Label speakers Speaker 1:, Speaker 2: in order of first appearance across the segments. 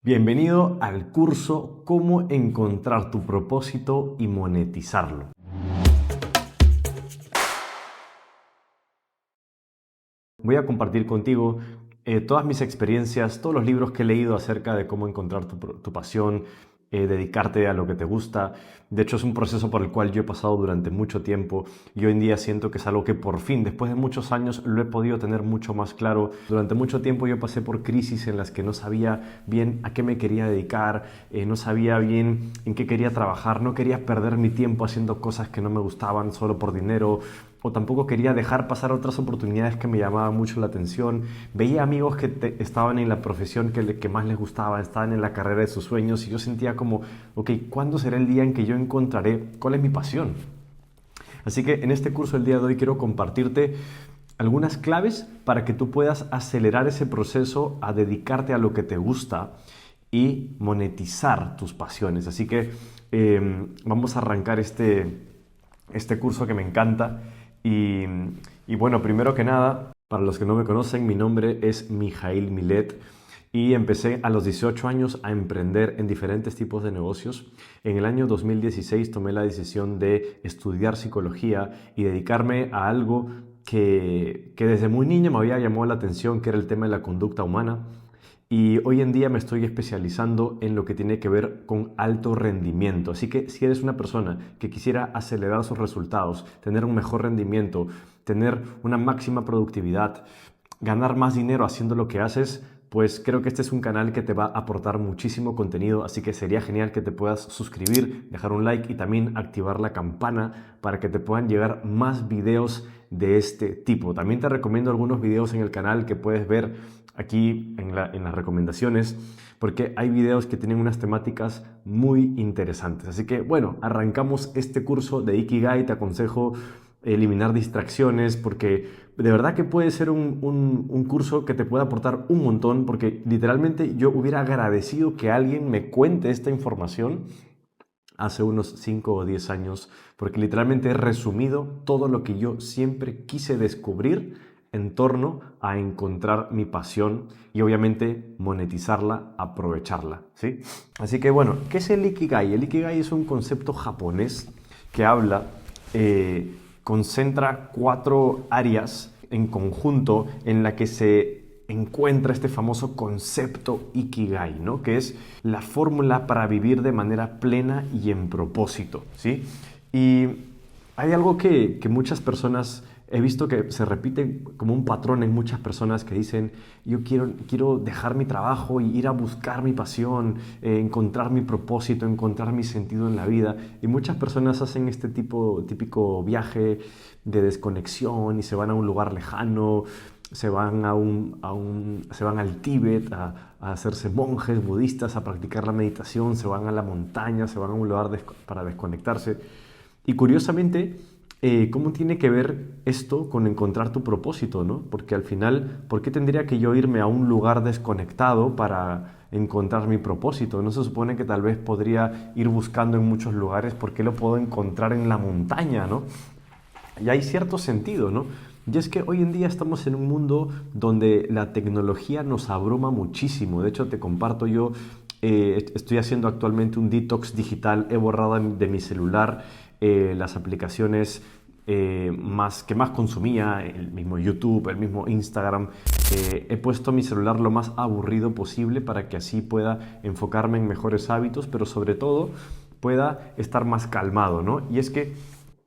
Speaker 1: Bienvenido al curso Cómo encontrar tu propósito y monetizarlo. Voy a compartir contigo todas mis experiencias, todos los libros que he leído acerca de cómo encontrar tu pasión, dedicarte a lo que te gusta. De hecho, es un proceso por el cual yo he pasado durante mucho tiempo y hoy en día siento que es algo que por fin, después de muchos años, lo he podido tener mucho más claro. Durante mucho tiempo yo pasé por crisis en las que no sabía bien a qué me quería dedicar, no sabía bien en qué quería trabajar, no quería perder mi tiempo haciendo cosas que no me gustaban solo por dinero, o tampoco quería dejar pasar otras oportunidades que me llamaban mucho la atención. Veía amigos que estaban en la profesión que más les gustaba, estaban en la carrera de sus sueños y yo sentía como, ok, ¿cuándo será el día en que yo encontraré cuál es mi pasión? Así que en este curso el día de hoy quiero compartirte algunas claves para que tú puedas acelerar ese proceso a dedicarte a lo que te gusta y monetizar tus pasiones. Así que vamos a arrancar este curso que me encanta. Y, y bueno, primero que nada, para los que no me conocen, mi nombre es Mijail Milet y empecé a los 18 años a emprender en diferentes tipos de negocios. En el año 2016 tomé la decisión de estudiar psicología y dedicarme a algo que desde muy niño me había llamado la atención, que era el tema de la conducta humana. Y hoy en día me estoy especializando en lo que tiene que ver con alto rendimiento. Así que si eres una persona que quisiera acelerar sus resultados, tener un mejor rendimiento, tener una máxima productividad, ganar más dinero haciendo lo que haces, pues creo que este es un canal que te va a aportar muchísimo contenido, así que sería genial que te puedas suscribir, dejar un like y también activar la campana para que te puedan llegar más videos de este tipo. También te recomiendo algunos videos en el canal que puedes ver aquí en las recomendaciones, porque hay videos que tienen unas temáticas muy interesantes. Así que bueno, arrancamos este curso de Ikigai. Te aconsejo eliminar distracciones porque de verdad que puede ser un curso que te puede aportar un montón, porque literalmente yo hubiera agradecido que alguien me cuente esta información hace unos 5 o 10 años, porque literalmente he resumido todo lo que yo siempre quise descubrir en torno a encontrar mi pasión y obviamente monetizarla, aprovecharla, ¿sí? Así que bueno, ¿qué es el Ikigai? El Ikigai es un concepto japonés que habla, concentra 4 áreas en conjunto en la que se encuentra este famoso concepto Ikigai, ¿no? Que es la fórmula para vivir de manera plena y en propósito, ¿sí? Y hay algo que muchas personas, he visto que se repite como un patrón en muchas personas que dicen, yo quiero dejar mi trabajo y ir a buscar mi pasión, encontrar mi propósito, encontrar mi sentido en la vida. Y muchas personas hacen este típico viaje de desconexión y se van a un lugar lejano, se van se van al Tíbet a hacerse monjes budistas, a practicar la meditación, se van a la montaña, se van a un lugar para desconectarse. Y curiosamente, ¿cómo tiene que ver esto con encontrar tu propósito, ¿no? Porque al final, ¿por qué tendría que yo irme a un lugar desconectado para encontrar mi propósito? ¿No se supone que tal vez podría ir buscando en muchos lugares? ¿Por qué lo puedo encontrar en la montaña, ¿no? Y hay cierto sentido, ¿no? Y es que hoy en día estamos en un mundo donde la tecnología nos abruma muchísimo. De hecho, te comparto yo, estoy haciendo actualmente un detox digital. He borrado de mi celular las aplicaciones que más consumía, el mismo YouTube, el mismo Instagram. He puesto mi celular lo más aburrido posible para que así pueda enfocarme en mejores hábitos, pero sobre todo pueda estar más calmado, ¿no? Y es que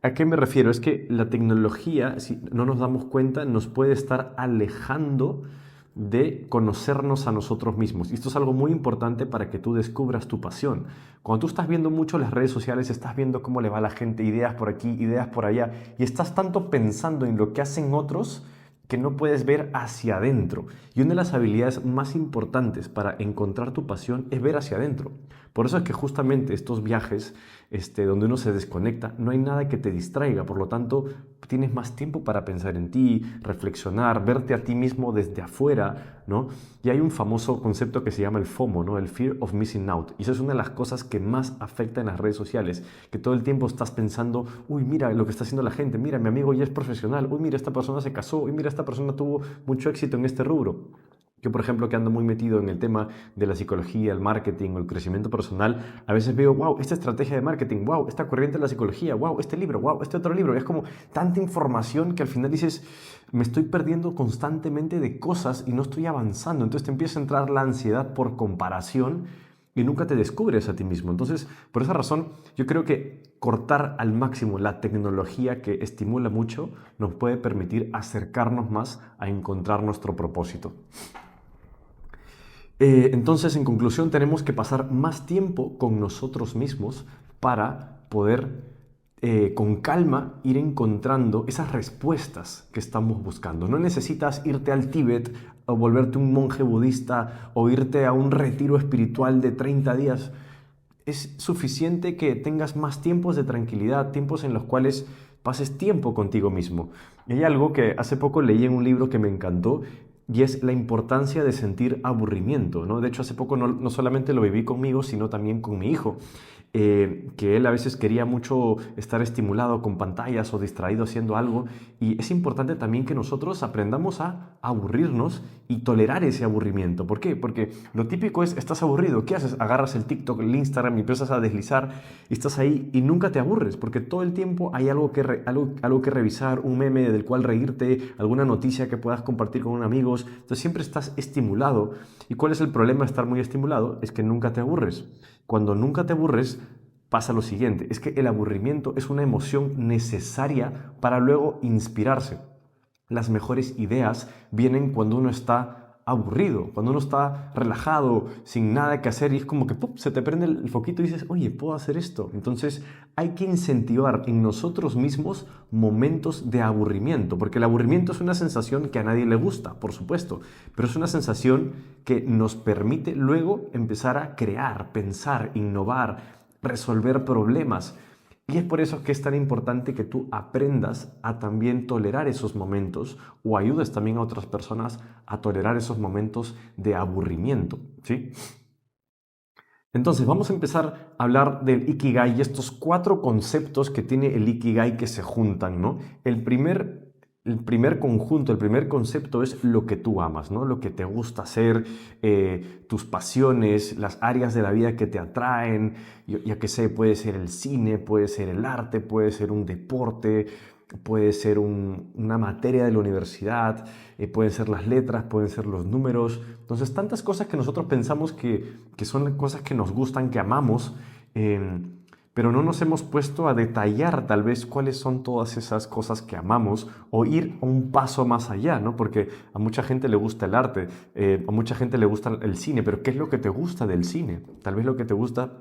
Speaker 1: ¿a qué me refiero? Es que la tecnología, si no nos damos cuenta, nos puede estar alejando de conocernos a nosotros mismos. Y esto es algo muy importante para que tú descubras tu pasión. Cuando tú estás viendo mucho las redes sociales, estás viendo cómo le va a la gente, ideas por aquí, ideas por allá, y estás tanto pensando en lo que hacen otros que no puedes ver hacia adentro. Y una de las habilidades más importantes para encontrar tu pasión es ver hacia adentro. Por eso es que justamente estos viajes, donde uno se desconecta, no hay nada que te distraiga. Por lo tanto, tienes más tiempo para pensar en ti, reflexionar, verte a ti mismo desde afuera, ¿no? Y hay un famoso concepto que se llama el FOMO, ¿no? El Fear of Missing Out. Y eso es una de las cosas que más afecta en las redes sociales, que todo el tiempo estás pensando, uy, mira lo que está haciendo la gente, mira, mi amigo ya es profesional, uy, mira, esta persona se casó, uy, mira, esta persona tuvo mucho éxito en este rubro. Yo, por ejemplo, que ando muy metido en el tema de la psicología, el marketing o el crecimiento personal, a veces veo, wow, esta estrategia de marketing, wow, esta corriente de la psicología, wow, este libro, wow, este otro libro. Y es como tanta información que al final dices, me estoy perdiendo constantemente de cosas y no estoy avanzando. Entonces te empieza a entrar la ansiedad por comparación y nunca te descubres a ti mismo. Entonces, por esa razón, yo creo que cortar al máximo la tecnología que estimula mucho nos puede permitir acercarnos más a encontrar nuestro propósito. Entonces, en conclusión, tenemos que pasar más tiempo con nosotros mismos para poder, con calma, ir encontrando esas respuestas que estamos buscando. No necesitas irte al Tíbet o volverte un monje budista o irte a un retiro espiritual de 30 días. Es suficiente que tengas más tiempos de tranquilidad, tiempos en los cuales pases tiempo contigo mismo. Y hay algo que hace poco leí en un libro que me encantó y es la importancia de sentir aburrimiento, ¿no? De hecho, hace poco no solamente lo viví conmigo, sino también con mi hijo. Que él a veces quería mucho estar estimulado con pantallas o distraído haciendo algo, y es importante también que nosotros aprendamos a aburrirnos y tolerar ese aburrimiento. ¿Por qué? Porque lo típico es, estás aburrido, ¿qué haces? Agarras el TikTok, el Instagram y empiezas a deslizar y estás ahí y nunca te aburres, porque todo el tiempo hay algo que revisar, un meme del cual reírte, alguna noticia que puedas compartir con amigos. Entonces siempre estás estimulado. ¿Y cuál es el problema de estar muy estimulado? Es que nunca te aburres. Cuando nunca te aburres, pasa lo siguiente, es que el aburrimiento es una emoción necesaria para luego inspirarse. Las mejores ideas vienen cuando uno está aburrido, cuando uno está relajado, sin nada que hacer y es como que ¡pum!, se te prende el foquito y dices, oye, puedo hacer esto. Entonces hay que incentivar en nosotros mismos momentos de aburrimiento, porque el aburrimiento es una sensación que a nadie le gusta, por supuesto, pero es una sensación que nos permite luego empezar a crear, pensar, innovar, resolver problemas. Y es por eso que es tan importante que tú aprendas a también tolerar esos momentos o ayudes también a otras personas a tolerar esos momentos de aburrimiento, ¿sí? Entonces, vamos a empezar a hablar del Ikigai y estos 4 conceptos que tiene el Ikigai que se juntan, ¿no? El primer conjunto, el primer concepto es lo que tú amas, ¿no? Lo que te gusta hacer, tus pasiones, las áreas de la vida que te atraen, ya que sé, puede ser el cine, puede ser el arte, puede ser un deporte, puede ser una materia de la universidad, pueden ser las letras, pueden ser los números. Entonces, tantas cosas que nosotros pensamos que son cosas que nos gustan, que amamos, pero no nos hemos puesto a detallar tal vez cuáles son todas esas cosas que amamos o ir un paso más allá, ¿no? Porque a mucha gente le gusta el arte, a mucha gente le gusta el cine, pero ¿qué es lo que te gusta del cine? Tal vez lo que te gusta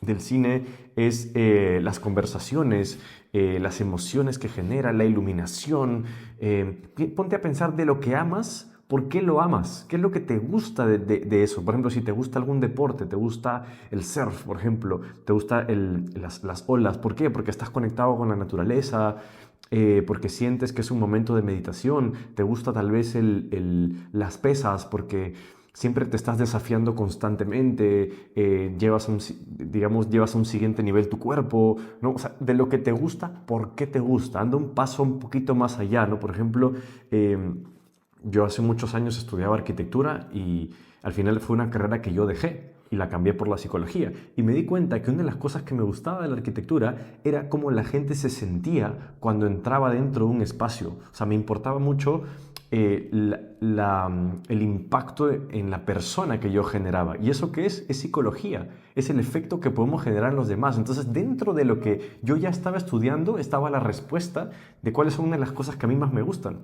Speaker 1: del cine es las conversaciones, las emociones que genera, la iluminación. Ponte a pensar de lo que amas. ¿Por qué lo amas? ¿Qué es lo que te gusta de eso? Por ejemplo, si te gusta algún deporte, te gusta el surf, por ejemplo, te gusta las olas. ¿Por qué? Porque estás conectado con la naturaleza, porque sientes que es un momento de meditación. Te gusta tal vez las pesas porque siempre te estás desafiando constantemente, llevas a un siguiente nivel tu cuerpo, ¿no? O sea, de lo que te gusta, ¿por qué te gusta? Anda un paso un poquito más allá, ¿no? Por ejemplo, yo hace muchos años estudiaba arquitectura y al final fue una carrera que yo dejé y la cambié por la psicología. Y me di cuenta que una de las cosas que me gustaba de la arquitectura era cómo la gente se sentía cuando entraba dentro de un espacio. O sea, me importaba mucho el impacto en la persona que yo generaba. ¿Y eso qué es? Es psicología. Es el efecto que podemos generar en los demás. Entonces, dentro de lo que yo ya estaba estudiando, estaba la respuesta de cuáles son una de las cosas que a mí más me gustan.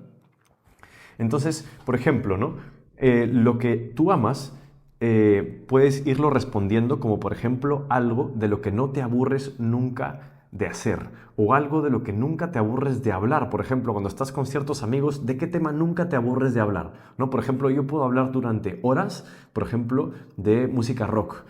Speaker 1: Entonces, por ejemplo, ¿no? Lo que tú amas, puedes irlo respondiendo como, por ejemplo, algo de lo que no te aburres nunca de hacer o algo de lo que nunca te aburres de hablar. Por ejemplo, cuando estás con ciertos amigos, ¿de qué tema nunca te aburres de hablar? ¿No? Por ejemplo, yo puedo hablar durante horas, por ejemplo, de música rock.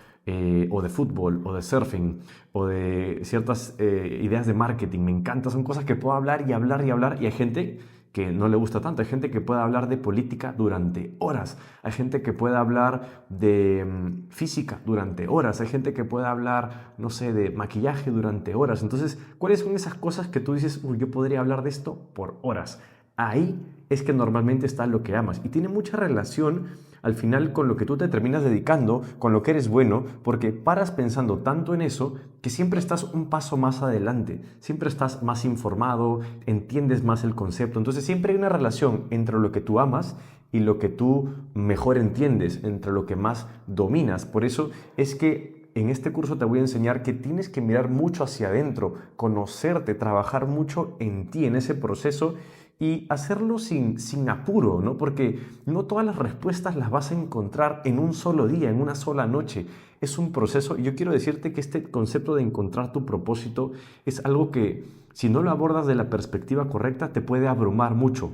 Speaker 1: O de fútbol, o de surfing, o de ciertas ideas de marketing. Me encanta, son cosas que puedo hablar y hablar y hablar, y hay gente que no le gusta tanto. Hay gente que puede hablar de política durante horas. Hay gente que puede hablar de física durante horas. Hay gente que puede hablar, no sé, de maquillaje durante horas. Entonces, ¿cuáles son esas cosas que tú dices, uy, yo podría hablar de esto por horas? Ahí es que normalmente está lo que amas y tiene mucha relación al final con lo que tú te terminas dedicando, con lo que eres bueno, porque paras pensando tanto en eso que siempre estás un paso más adelante, siempre estás más informado, entiendes más el concepto, entonces siempre hay una relación entre lo que tú amas y lo que tú mejor entiendes, entre lo que más dominas. Por eso es que en este curso te voy a enseñar que tienes que mirar mucho hacia adentro, conocerte, trabajar mucho en ti, en ese proceso y hacerlo sin apuro, ¿no? Porque no todas las respuestas las vas a encontrar en un solo día, en una sola noche. Es un proceso y yo quiero decirte que este concepto de encontrar tu propósito es algo que si no lo abordas de la perspectiva correcta te puede abrumar mucho.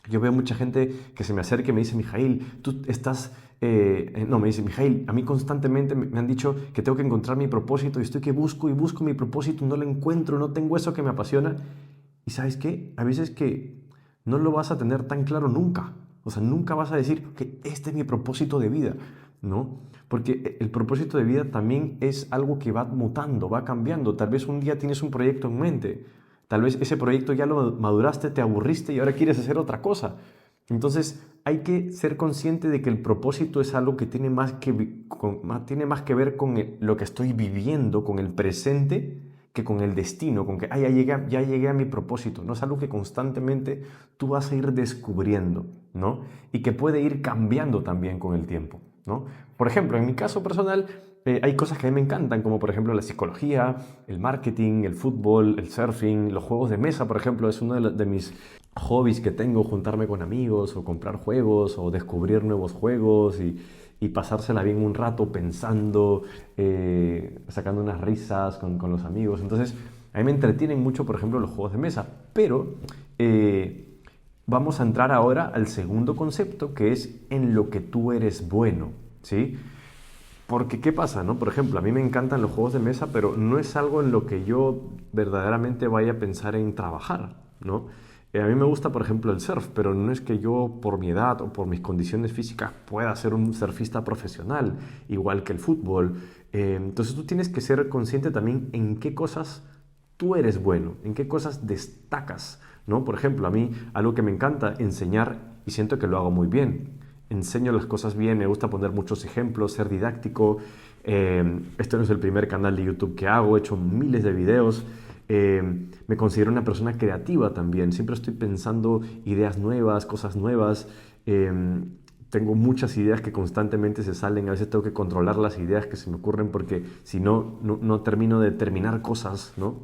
Speaker 1: Yo veo mucha gente que se me acerca y me dice, Mijail, tú estás... no, me dice, Mijail, a mí constantemente me han dicho que tengo que encontrar mi propósito y estoy que busco y busco mi propósito, no lo encuentro, no tengo eso que me apasiona. Y ¿sabes qué? A veces que no lo vas a tener tan claro nunca. O sea, nunca vas a decir que este es mi propósito de vida, ¿no? Porque el propósito de vida también es algo que va mutando, va cambiando. Tal vez un día tienes un proyecto en mente, tal vez ese proyecto ya lo maduraste, te aburriste y ahora quieres hacer otra cosa. Entonces hay que ser consciente de que el propósito es algo que tiene tiene más que ver con lo que estoy viviendo, con el presente, que con el destino, con que ya llegué a mi propósito. No es algo que constantemente tú vas a ir descubriendo, ¿no? Y que puede ir cambiando también con el tiempo, ¿no? Por ejemplo, en mi caso personal, hay cosas que a mí me encantan, como por ejemplo la psicología, el marketing, el fútbol, el surfing, los juegos de mesa, por ejemplo, es uno de mis hobbies que tengo, juntarme con amigos o comprar juegos o descubrir nuevos juegos y pasársela bien un rato pensando, sacando unas risas con los amigos. Entonces, a mí me entretienen mucho, por ejemplo, los juegos de mesa. Pero vamos a entrar ahora al segundo concepto, que es en lo que tú eres bueno, ¿sí? Porque, ¿qué pasa, no? Por ejemplo, a mí me encantan los juegos de mesa, pero no es algo en lo que yo verdaderamente vaya a pensar en trabajar, ¿no? A mí me gusta, por ejemplo, el surf, pero no es que yo, por mi edad o por mis condiciones físicas, pueda ser un surfista profesional, igual que el fútbol. Entonces tú tienes que ser consciente también en qué cosas tú eres bueno, en qué cosas destacas, ¿no? Por ejemplo, a mí algo que me encanta enseñar y siento que lo hago muy bien. Enseño las cosas bien, me gusta poner muchos ejemplos, ser didáctico. Este no es el primer canal de YouTube que hago, he hecho miles de videos. Me considero una persona creativa también, siempre estoy pensando ideas nuevas, cosas nuevas. Tengo muchas ideas que constantemente se salen, a veces tengo que controlar las ideas que se me ocurren porque si no, no termino de terminar cosas, ¿no?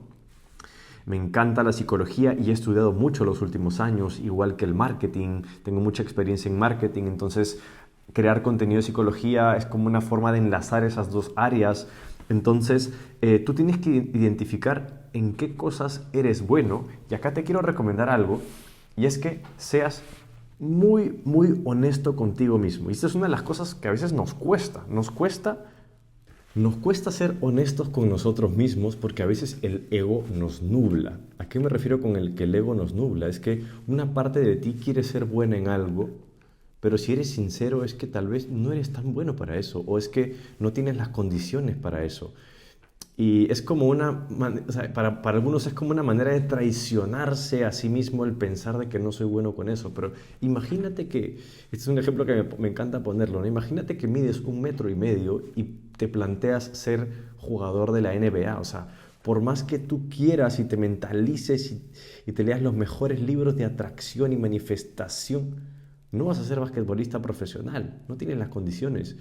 Speaker 1: Me encanta la psicología y he estudiado mucho los últimos años, igual que el marketing. Tengo mucha experiencia en marketing, entonces crear contenido de psicología es como una forma de enlazar esas dos áreas. Entonces, tú tienes que identificar en qué cosas eres bueno. Y acá te quiero recomendar algo, y es que seas muy, muy honesto contigo mismo. Y esta es una de las cosas que a veces nos cuesta. Nos cuesta ser honestos con nosotros mismos porque a veces el ego nos nubla. ¿A qué me refiero con el que el ego nos nubla? Es que una parte de ti quiere ser buena en algo, pero si eres sincero es que tal vez no eres tan bueno para eso o es que no tienes las condiciones para eso. Y es como o sea, para algunos es como una manera de traicionarse a sí mismo el pensar de que no soy bueno con eso. Pero imagínate que, este es un ejemplo que me encanta ponerlo, ¿no? Imagínate que mides 1,5 metros y te planteas ser jugador de la NBA. O sea, por más que tú quieras y te mentalices y te leas los mejores libros de atracción y manifestación, no vas a ser basquetbolista profesional, no tienes las condiciones.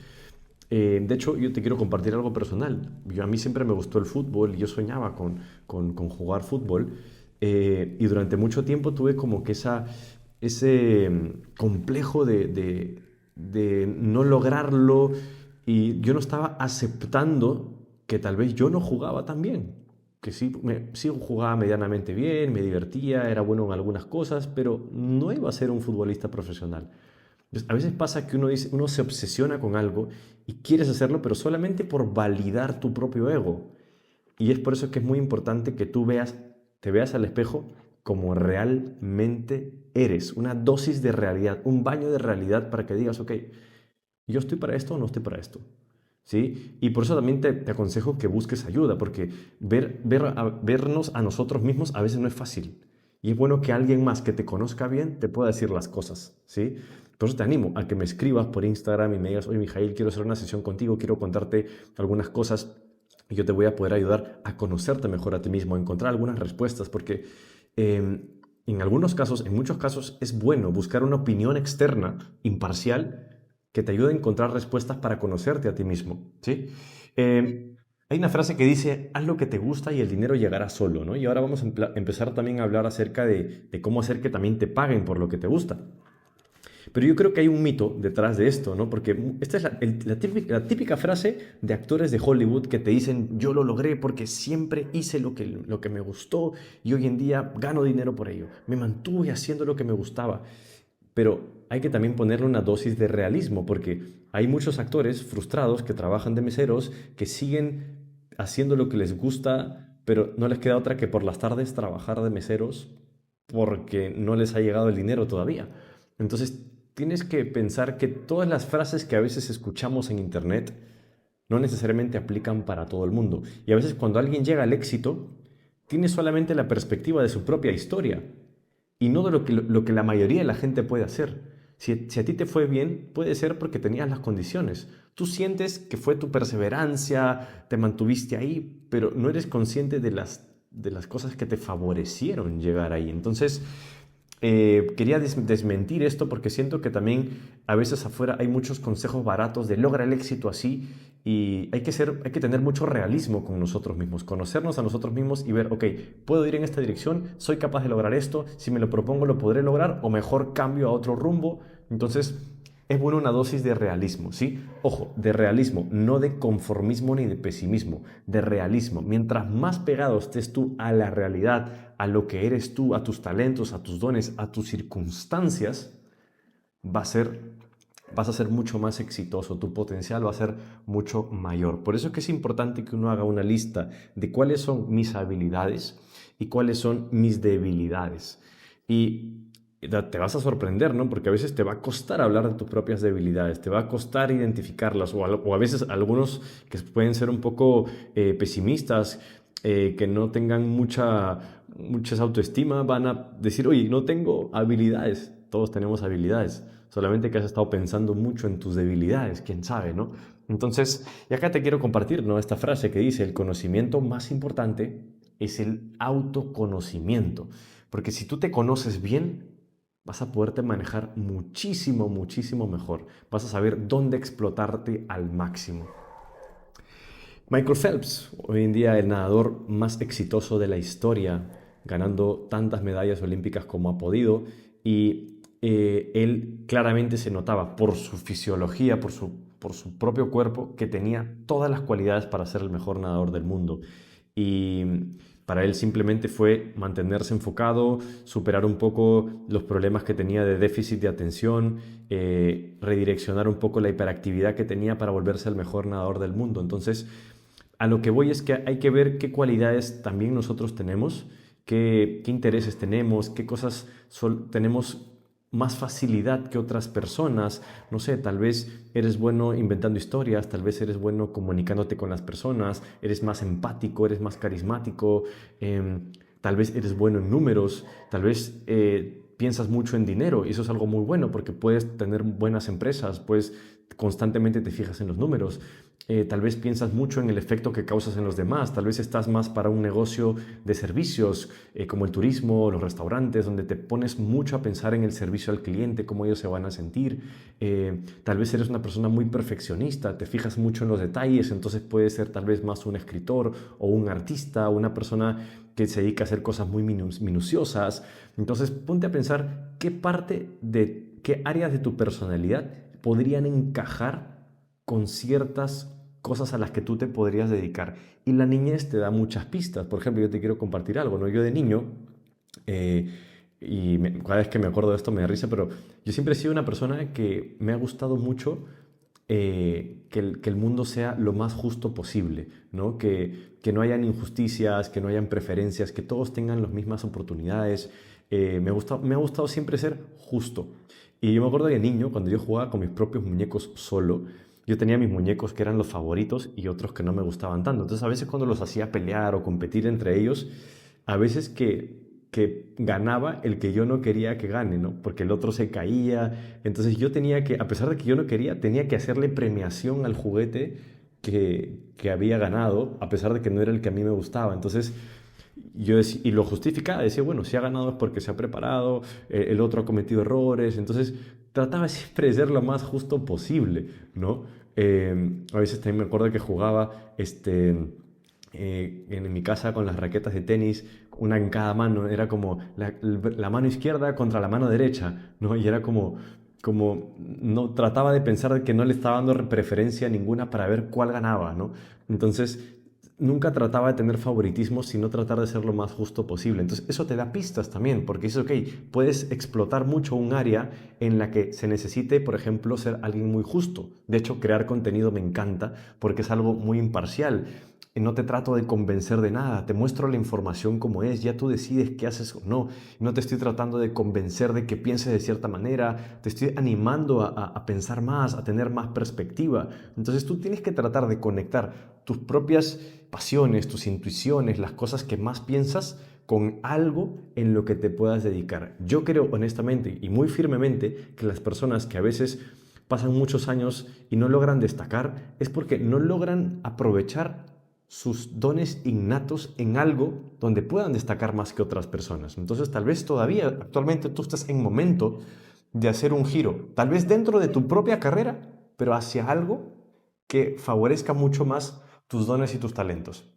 Speaker 1: De hecho, yo te quiero compartir algo personal. A mí siempre me gustó el fútbol y yo soñaba con jugar fútbol. Y durante mucho tiempo tuve como que ese complejo de no lograrlo y yo no estaba aceptando que tal vez yo no jugaba tan bien. Que sí jugaba medianamente bien, me divertía, era bueno en algunas cosas, pero no iba a ser un futbolista profesional. Pues, a veces pasa que uno se obsesiona con algo y quieres hacerlo, pero solamente por validar tu propio ego. Y es por eso que es muy importante que te veas al espejo como realmente eres, una dosis de realidad, un baño de realidad para que digas, ok, ¿yo estoy para esto o no estoy para esto? ¿Sí? Y por eso también te aconsejo que busques ayuda, porque vernos a nosotros mismos a veces no es fácil. Y es bueno que alguien más que te conozca bien te pueda decir las cosas, ¿sí? Por eso te animo a que me escribas por Instagram y me digas, oye, Mijail, quiero hacer una sesión contigo, quiero contarte algunas cosas y yo te voy a poder ayudar a conocerte mejor a ti mismo, a encontrar algunas respuestas, porque en algunos casos, en muchos casos, es bueno buscar una opinión externa, imparcial, que te ayude a encontrar respuestas para conocerte a ti mismo, ¿sí? Hay una frase que dice, haz lo que te gusta y el dinero llegará solo, ¿no? Y ahora vamos a empezar también a hablar acerca de cómo hacer que también te paguen por lo que te gusta. Pero yo creo que hay un mito detrás de esto, ¿no? Porque esta es la típica frase de actores de Hollywood que te dicen, yo lo logré porque siempre hice lo que me gustó y hoy en día gano dinero por ello. Me mantuve haciendo lo que me gustaba. Pero hay que también ponerle una dosis de realismo, porque hay muchos actores frustrados que trabajan de meseros, que siguen haciendo lo que les gusta, pero no les queda otra que por las tardes trabajar de meseros porque no les ha llegado el dinero todavía. Entonces, tienes que pensar que todas las frases que a veces escuchamos en internet no necesariamente aplican para todo el mundo. Y a veces cuando alguien llega al éxito, tiene solamente la perspectiva de su propia historia y no de lo que la mayoría de la gente puede hacer. Si a ti te fue bien, puede ser porque tenías las condiciones. Tú sientes que fue tu perseverancia, te mantuviste ahí, pero no eres consciente de las cosas que te favorecieron llegar ahí. Entonces, quería desmentir esto porque siento que también a veces afuera hay muchos consejos baratos de logra el éxito así y hay que tener mucho realismo con nosotros mismos, conocernos a nosotros mismos y ver, ok, puedo ir en esta dirección, soy capaz de lograr esto, si me lo propongo lo podré lograr o mejor cambio a otro rumbo. Entonces es bueno una dosis de realismo, ¿sí? Ojo, de realismo, no de conformismo ni de pesimismo, de realismo. Mientras más pegado estés tú a la realidad, a lo que eres tú, a tus talentos, a tus dones, a tus circunstancias, va a ser, vas a ser mucho más exitoso, tu potencial va a ser mucho mayor. Por eso es que es importante que uno haga una lista de cuáles son mis habilidades y cuáles son mis debilidades. Y te vas a sorprender, ¿no? Porque a veces te va a costar hablar de tus propias debilidades, te va a costar identificarlas, o a veces algunos que pueden ser un poco pesimistas, que no tengan mucha autoestima, van a decir, oye, no tengo habilidades. Todos tenemos habilidades, solamente que has estado pensando mucho en tus debilidades, quién sabe, ¿no? Entonces, y acá te quiero compartir, ¿no? Esta frase que dice, el conocimiento más importante es el autoconocimiento, porque si tú te conoces bien, vas a poderte manejar muchísimo, muchísimo mejor. Vas a saber dónde explotarte al máximo. Michael Phelps, hoy en día el nadador más exitoso de la historia, ganando tantas medallas olímpicas como ha podido, y él claramente se notaba por su fisiología, por su propio cuerpo, que tenía todas las cualidades para ser el mejor nadador del mundo. Y para él simplemente fue mantenerse enfocado, superar un poco los problemas que tenía de déficit de atención, redireccionar un poco la hiperactividad que tenía para volverse el mejor nadador del mundo. Entonces, a lo que voy es que hay que ver qué cualidades también nosotros tenemos, qué intereses tenemos, qué cosas tenemos más facilidad que otras personas. No sé, tal vez eres bueno inventando historias, tal vez eres bueno comunicándote con las personas, eres más empático, eres más carismático, tal vez eres bueno en números, tal vez piensas mucho en dinero y eso es algo muy bueno porque puedes tener buenas empresas, pues constantemente te fijas en los números. Tal vez piensas mucho en el efecto que causas en los demás, tal vez estás más para un negocio de servicios como el turismo, los restaurantes, donde te pones mucho a pensar en el servicio al cliente, cómo ellos se van a sentir. Tal vez eres una persona muy perfeccionista, te fijas mucho en los detalles, entonces puedes ser tal vez más un escritor o un artista o una persona que se dedica a hacer cosas muy minuciosas. Entonces ponte a pensar qué áreas de tu personalidad podrían encajar con ciertas cosas a las que tú te podrías dedicar. Y la niñez te da muchas pistas. Por ejemplo, yo te quiero compartir algo, ¿no? Yo de niño, eh, cada vez que me acuerdo de esto me da risa, pero yo siempre he sido una persona que me ha gustado mucho que el mundo sea lo más justo posible, ¿no? Que no hayan injusticias, que no hayan preferencias, que todos tengan las mismas oportunidades. Me ha gustado siempre ser justo. Y yo me acuerdo de niño, cuando yo jugaba con mis propios muñecos solo, yo tenía mis muñecos que eran los favoritos y otros que no me gustaban tanto. Entonces a veces cuando los hacía pelear o competir entre ellos, a veces que que ganaba el que yo no quería que gane, ¿no? Porque el otro se caía. Entonces yo tenía que, a pesar de que yo no quería, tenía que hacerle premiación al juguete que había ganado, a pesar de que no era el que a mí me gustaba. Entonces y lo justificaba, decía, bueno, si ha ganado es porque se ha preparado, el otro ha cometido errores. Entonces trataba siempre de ser lo más justo posible, ¿no? A veces también me acuerdo que jugaba en mi casa con las raquetas de tenis, una en cada mano, era como la mano izquierda contra la mano derecha, ¿no? Y era como no trataba de pensar de que no le estaba dando preferencia ninguna para ver cuál ganaba, ¿no? Entonces nunca trataba de tener favoritismo, sino tratar de ser lo más justo posible. Entonces eso te da pistas también, porque dices, ok, puedes explotar mucho un área en la que se necesite, por ejemplo, ser alguien muy justo. De hecho, crear contenido me encanta porque es algo muy imparcial. No te trato de convencer de nada, te muestro la información como es, ya tú decides qué haces o no. No te estoy tratando de convencer de que pienses de cierta manera, te estoy animando a pensar más, a tener más perspectiva. Entonces tú tienes que tratar de conectar tus propias pasiones, tus intuiciones, las cosas que más piensas con algo en lo que te puedas dedicar. Yo creo honestamente y muy firmemente que las personas que a veces pasan muchos años y no logran destacar es porque no logran aprovechar sus dones innatos en algo donde puedan destacar más que otras personas. Entonces tal vez todavía actualmente tú estás en momento de hacer un giro, tal vez dentro de tu propia carrera, pero hacia algo que favorezca mucho más tus dones y tus talentos.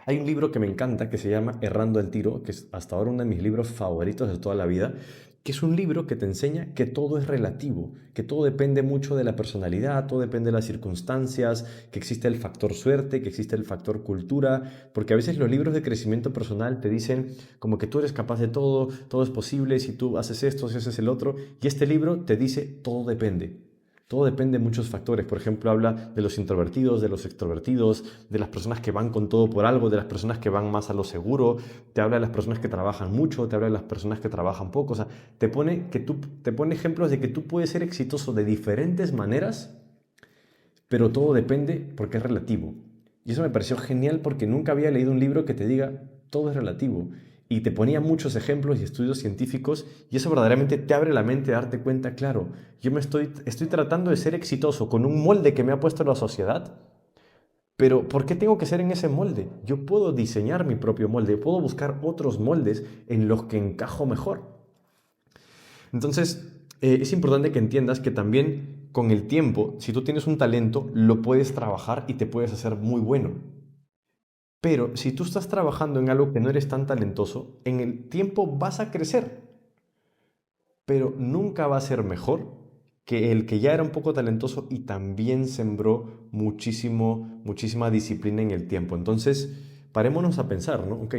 Speaker 1: Hay un libro que me encanta que se llama Errando el Tiro, que es hasta ahora uno de mis libros favoritos de toda la vida, que es un libro que te enseña que todo es relativo, que todo depende mucho de la personalidad, todo depende de las circunstancias, que existe el factor suerte, que existe el factor cultura, porque a veces los libros de crecimiento personal te dicen como que tú eres capaz de todo, todo es posible si tú haces esto, si haces el otro, y este libro te dice todo depende. Todo depende de muchos factores. Por ejemplo, habla de los introvertidos, de los extrovertidos, de las personas que van con todo por algo, de las personas que van más a lo seguro, te habla de las personas que trabajan mucho, te habla de las personas que trabajan poco. O sea, te pone ejemplos de que tú puedes ser exitoso de diferentes maneras, pero todo depende porque es relativo. Y eso me pareció genial porque nunca había leído un libro que te diga todo es relativo. Y te ponía muchos ejemplos y estudios científicos y eso verdaderamente te abre la mente a darte cuenta, claro, estoy tratando de ser exitoso con un molde que me ha puesto la sociedad, pero ¿por qué tengo que ser en ese molde? Yo puedo diseñar mi propio molde, puedo buscar otros moldes en los que encajo mejor. Entonces, es importante que entiendas que también con el tiempo, si tú tienes un talento, lo puedes trabajar y te puedes hacer muy bueno. Pero si tú estás trabajando en algo que no eres tan talentoso, en el tiempo vas a crecer, pero nunca va a ser mejor que el que ya era un poco talentoso y también sembró muchísima disciplina en el tiempo. Entonces, parémonos a pensar, ¿no? Ok,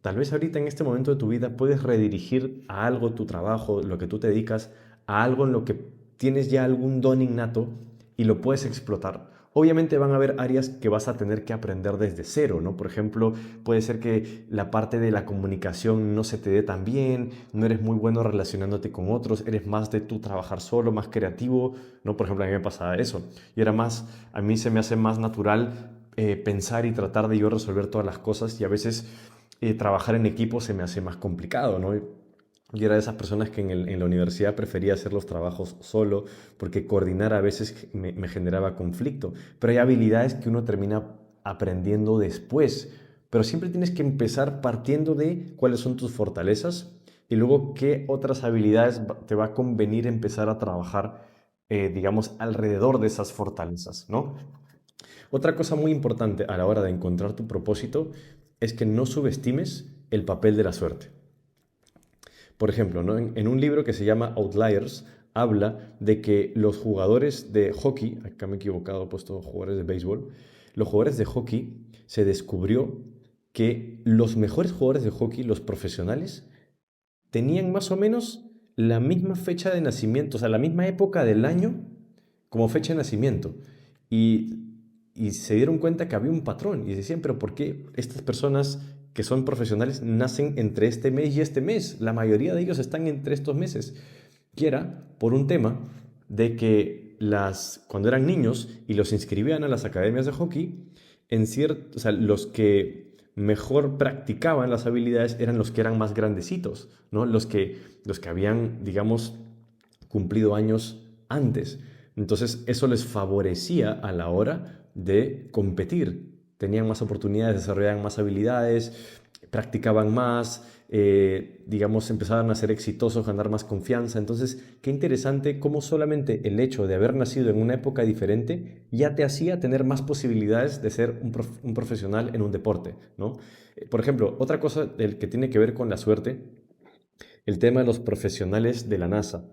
Speaker 1: tal vez ahorita en este momento de tu vida puedes redirigir a algo tu trabajo, lo que tú te dedicas, a algo en lo que tienes ya algún don innato y lo puedes explotar. Obviamente van a haber áreas que vas a tener que aprender desde cero, ¿no? Por ejemplo, puede ser que la parte de la comunicación no se te dé tan bien, no eres muy bueno relacionándote con otros, eres más de tú trabajar solo, más creativo, ¿no? Por ejemplo, a mí me pasaba eso. Y era más, a mí se me hace más natural pensar y tratar de yo resolver todas las cosas y a veces trabajar en equipo se me hace más complicado, ¿no? Yo era de esas personas que en la universidad prefería hacer los trabajos solo porque coordinar a veces me generaba conflicto. Pero hay habilidades que uno termina aprendiendo después. Pero siempre tienes que empezar partiendo de cuáles son tus fortalezas y luego qué otras habilidades te va a convenir empezar a trabajar, digamos, alrededor de esas fortalezas, ¿no? Otra cosa muy importante a la hora de encontrar tu propósito es que no subestimes el papel de la suerte. Por ejemplo, ¿no? En un libro que se llama Outliers, habla de que los jugadores de hockey, acá me he equivocado, he puesto jugadores de béisbol, los jugadores de hockey se descubrió que los mejores jugadores de hockey, los profesionales, tenían más o menos la misma fecha de nacimiento, o sea, la misma época del año como fecha de nacimiento. Y se dieron cuenta que había un patrón y decían, pero ¿por qué estas personas que son profesionales nacen entre este mes y este mes? La mayoría de ellos están entre estos meses. Y era por un tema de que cuando eran niños y los inscribían a las academias de hockey, o sea, los que mejor practicaban las habilidades eran los que eran más grandecitos, ¿no? Los que habían, digamos, cumplido años antes. Entonces eso les favorecía a la hora de competir. Tenían más oportunidades, desarrollaban más habilidades, practicaban más, digamos, empezaban a ser exitosos, ganar más confianza. Entonces, qué interesante cómo solamente el hecho de haber nacido en una época diferente ya te hacía tener más posibilidades de ser un profesional en un deporte, ¿no? Por ejemplo, otra cosa que tiene que ver con la suerte, el tema de los profesionales de la NASA.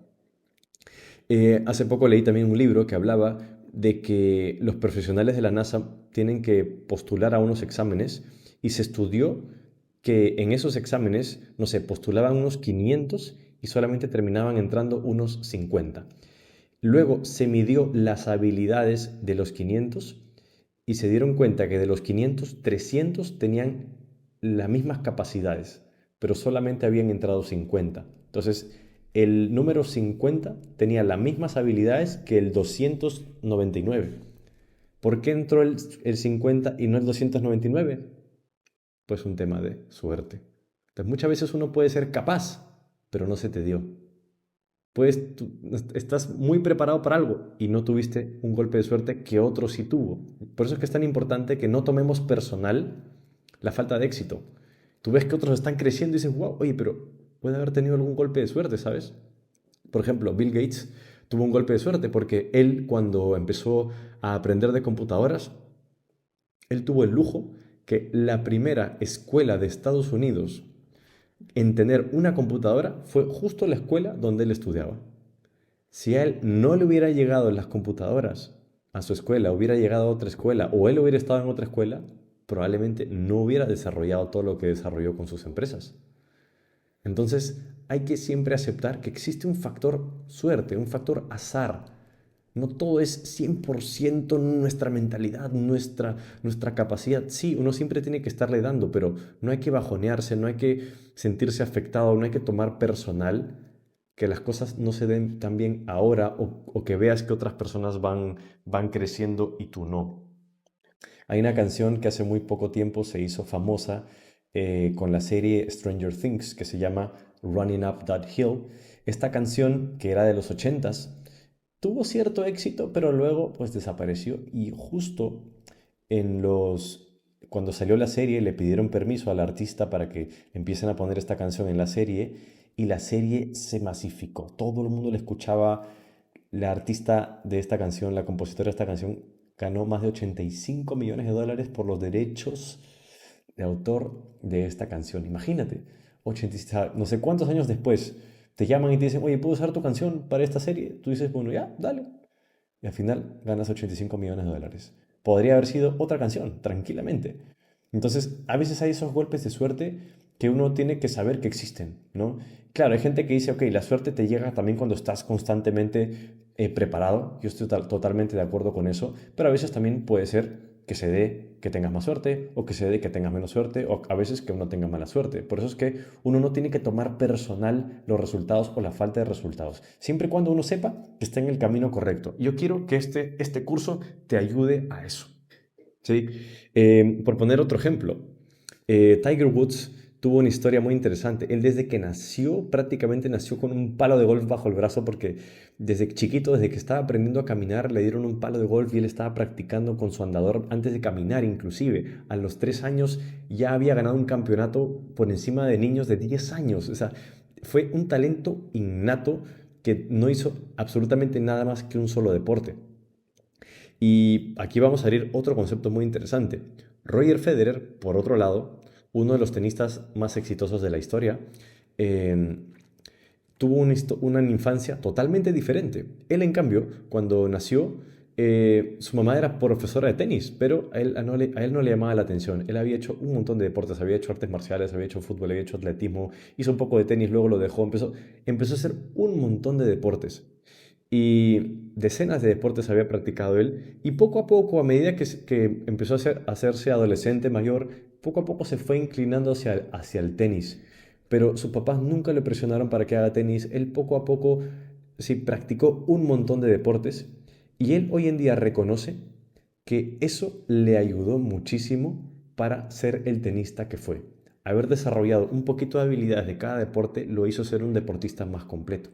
Speaker 1: Hace poco leí también un libro que hablaba de que los profesionales de la NASA tienen que postular a unos exámenes y se estudió que en esos exámenes, no sé, postulaban unos 500 y solamente terminaban entrando unos 50. Luego se midió las habilidades de los 500 y se dieron cuenta que de los 500, 300 tenían las mismas capacidades, pero solamente habían entrado 50. Entonces, el número 50 tenía las mismas habilidades que el 299. ¿Por qué entró el 50 y no el 299? Pues un tema de suerte. Entonces, muchas veces uno puede ser capaz, pero no se te dio. Pues tú estás muy preparado para algo y no tuviste un golpe de suerte que otro sí tuvo. Por eso es que es tan importante que no tomemos personal la falta de éxito. Tú ves que otros están creciendo y dices, wow, oye, pero puede haber tenido algún golpe de suerte, ¿sabes? Por ejemplo, Bill Gates tuvo un golpe de suerte porque él cuando empezó a aprender de computadoras, él tuvo el lujo que la primera escuela de Estados Unidos en tener una computadora fue justo la escuela donde él estudiaba. Si a él no le hubiera llegado las computadoras a su escuela, hubiera llegado a otra escuela o él hubiera estado en otra escuela, probablemente no hubiera desarrollado todo lo que desarrolló con sus empresas. Entonces hay que siempre aceptar que existe un factor suerte, un factor azar. No todo es 100% nuestra mentalidad, nuestra capacidad. Sí, uno siempre tiene que estarle dando, pero no hay que bajonearse, no hay que sentirse afectado, no hay que tomar personal que las cosas no se den tan bien ahora o que veas que otras personas van creciendo y tú no. Hay una canción que hace muy poco tiempo se hizo famosa con la serie Stranger Things que se llama Running Up That Hill. Esta canción, que era de los 80s, tuvo cierto éxito, pero luego pues desapareció y justo en los... Cuando salió la serie le pidieron permiso al artista para que empiecen a poner esta canción en la serie y la serie se masificó. Todo el mundo la escuchaba. La artista de esta canción, la compositora de esta canción, ganó más de 85 millones de dólares por los derechos de autor de esta canción. Imagínate, 80, no sé cuántos años después te llaman y te dicen, oye, ¿puedo usar tu canción para esta serie? Tú dices, bueno, ya, dale. Y al final ganas 85 millones de dólares. Podría haber sido otra canción, tranquilamente. Entonces, a veces hay esos golpes de suerte que uno tiene que saber que existen, ¿no? Claro, hay gente que dice, ok, la suerte te llega también cuando estás constantemente preparado. Yo estoy totalmente de acuerdo con eso, pero a veces también puede ser que se dé que tengas más suerte o que se dé que tengas menos suerte o a veces que uno tenga mala suerte. Por eso es que uno no tiene que tomar personal los resultados o la falta de resultados, siempre y cuando uno sepa que está en el camino correcto. Yo quiero que este curso te ayude a eso. ¿Sí? Por poner otro ejemplo, Tiger Woods tuvo una historia muy interesante. Él desde que nació, prácticamente nació con un palo de golf bajo el brazo porque desde chiquito, desde que estaba aprendiendo a caminar, le dieron un palo de golf y él estaba practicando con su andador antes de caminar inclusive. A los 3 años ya había ganado un campeonato por encima de niños de 10 años. O sea, fue un talento innato que no hizo absolutamente nada más que un solo deporte. Y aquí vamos a abrir otro concepto muy interesante. Roger Federer, por otro lado, uno de los tenistas más exitosos de la historia, eh, tuvo una infancia totalmente diferente. Él, en cambio, cuando nació, su mamá era profesora de tenis, pero a él no le llamaba la atención. Él había hecho un montón de deportes, había hecho artes marciales, había hecho fútbol, había hecho atletismo, hizo un poco de tenis, luego lo dejó, empezó a hacer un montón de deportes y decenas de deportes había practicado él y poco a poco, a medida que empezó a hacerse adolescente mayor, poco a poco se fue inclinando hacia el tenis. Pero sus papás nunca le presionaron para que haga tenis. Él poco a poco sí practicó un montón de deportes y él hoy en día reconoce que eso le ayudó muchísimo para ser el tenista que fue. Haber desarrollado un poquito de habilidades de cada deporte lo hizo ser un deportista más completo.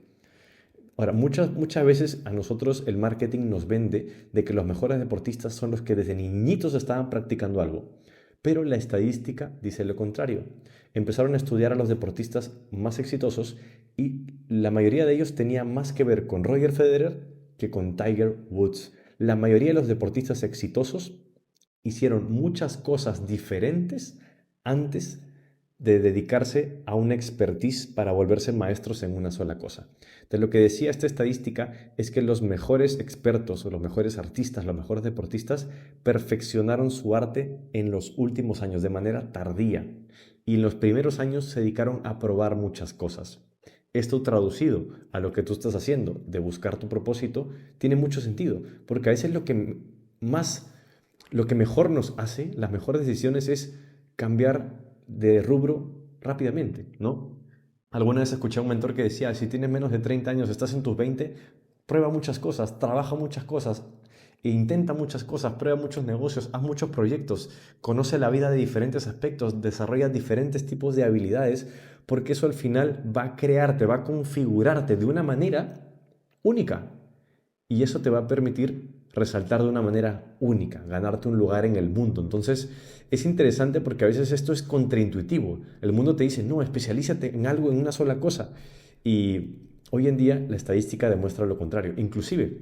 Speaker 1: Ahora, muchas veces a nosotros el marketing nos vende de que los mejores deportistas son los que desde niñitos estaban practicando algo. Pero la estadística dice lo contrario. Empezaron a estudiar a los deportistas más exitosos y la mayoría de ellos tenía más que ver con Roger Federer que con Tiger Woods. La mayoría de los deportistas exitosos hicieron muchas cosas diferentes antes de dedicarse a una expertise para volverse maestros en una sola cosa. De lo que decía esta estadística es que los mejores expertos o los mejores artistas, los mejores deportistas, perfeccionaron su arte en los últimos años de manera tardía y en los primeros años se dedicaron a probar muchas cosas. Esto traducido a lo que tú estás haciendo de buscar tu propósito tiene mucho sentido, porque a veces lo que mejor nos hace, las mejores decisiones es cambiar de rubro rápidamente, ¿no? Alguna vez escuché a un mentor que decía, si tienes menos de 30 años, estás en tus 20, prueba muchas cosas, trabaja muchas cosas, e intenta muchas cosas, prueba muchos negocios, haz muchos proyectos, conoce la vida de diferentes aspectos, desarrolla diferentes tipos de habilidades, porque eso al final va a crearte, va a configurarte de una manera única. Y eso te va a permitir resaltar de una manera única, ganarte un lugar en el mundo. Entonces, es interesante porque a veces esto es contraintuitivo. El mundo te dice, no, especialízate en algo, en una sola cosa. Y hoy en día la estadística demuestra lo contrario. Inclusive,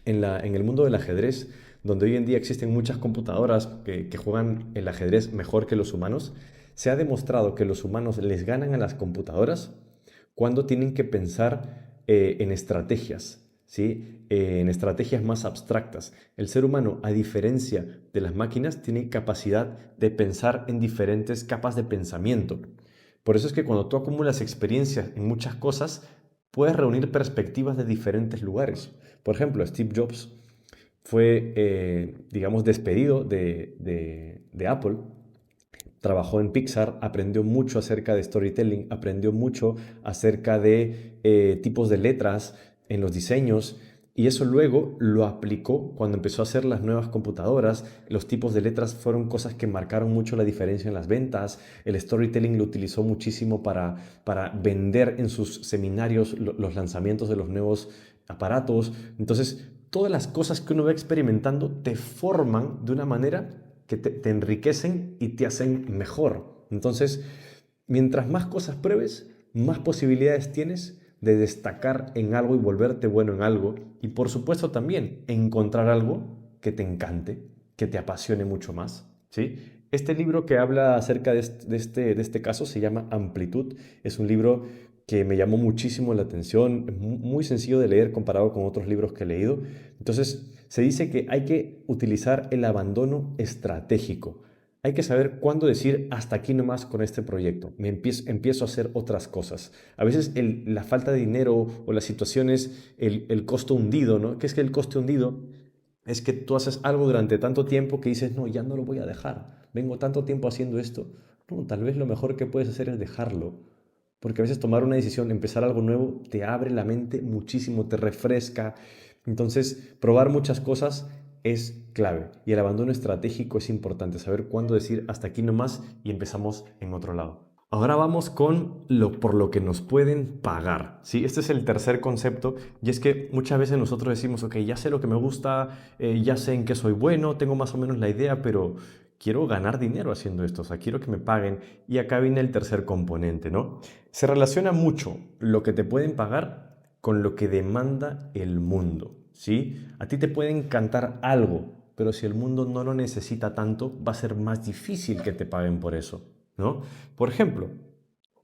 Speaker 1: en el mundo del ajedrez, donde hoy en día existen muchas computadoras que juegan el ajedrez mejor que los humanos, se ha demostrado que los humanos les ganan a las computadoras cuando tienen que pensar en estrategias, ¿sí? En estrategias más abstractas. El ser humano, a diferencia de las máquinas, tiene capacidad de pensar en diferentes capas de pensamiento. Por eso es que cuando tú acumulas experiencias en muchas cosas, puedes reunir perspectivas de diferentes lugares. Por ejemplo, Steve Jobs fue, digamos, despedido de Apple. Trabajó en Pixar, aprendió mucho acerca de storytelling, aprendió mucho acerca de tipos de letras en los diseños y eso luego lo aplicó cuando empezó a hacer las nuevas computadoras. Los tipos de letras fueron cosas que marcaron mucho la diferencia en las ventas. El storytelling lo utilizó muchísimo para vender en sus seminarios los lanzamientos de los nuevos aparatos. Entonces, todas las cosas que uno va experimentando te forman de una manera que te enriquecen y te hacen mejor. Entonces, mientras más cosas pruebes, más posibilidades tienes de destacar en algo y volverte bueno en algo. Y por supuesto también encontrar algo que te encante, que te apasione mucho más. ¿Sí? Este libro que habla acerca de este caso se llama Amplitud. Es un libro que me llamó muchísimo la atención, es muy sencillo de leer comparado con otros libros que he leído. Entonces, se dice que hay que utilizar el abandono estratégico. Hay que saber cuándo decir hasta aquí nomás con este proyecto. Empiezo a hacer otras cosas. A veces la falta de dinero o las situaciones, el costo hundido, ¿no? ¿Qué es que el coste hundido? Es que tú haces algo durante tanto tiempo que dices, no, ya no lo voy a dejar. Vengo tanto tiempo haciendo esto. No, tal vez lo mejor que puedes hacer es dejarlo. Porque a veces tomar una decisión, empezar algo nuevo, te abre la mente muchísimo, te refresca. Entonces, probar muchas cosas es clave. Y el abandono estratégico es importante, saber cuándo decir hasta aquí nomás y empezamos en otro lado. Ahora vamos con por lo que nos pueden pagar. ¿Sí? Este es el tercer concepto y es que muchas veces nosotros decimos, ok, ya sé lo que me gusta, ya sé en qué soy bueno, tengo más o menos la idea, pero quiero ganar dinero haciendo esto, o sea, quiero que me paguen. Y acá viene el tercer componente, ¿no? Se relaciona mucho lo que te pueden pagar con lo que demanda el mundo, ¿sí? A ti te puede encantar algo, pero si el mundo no lo necesita tanto, va a ser más difícil que te paguen por eso, ¿no? Por ejemplo,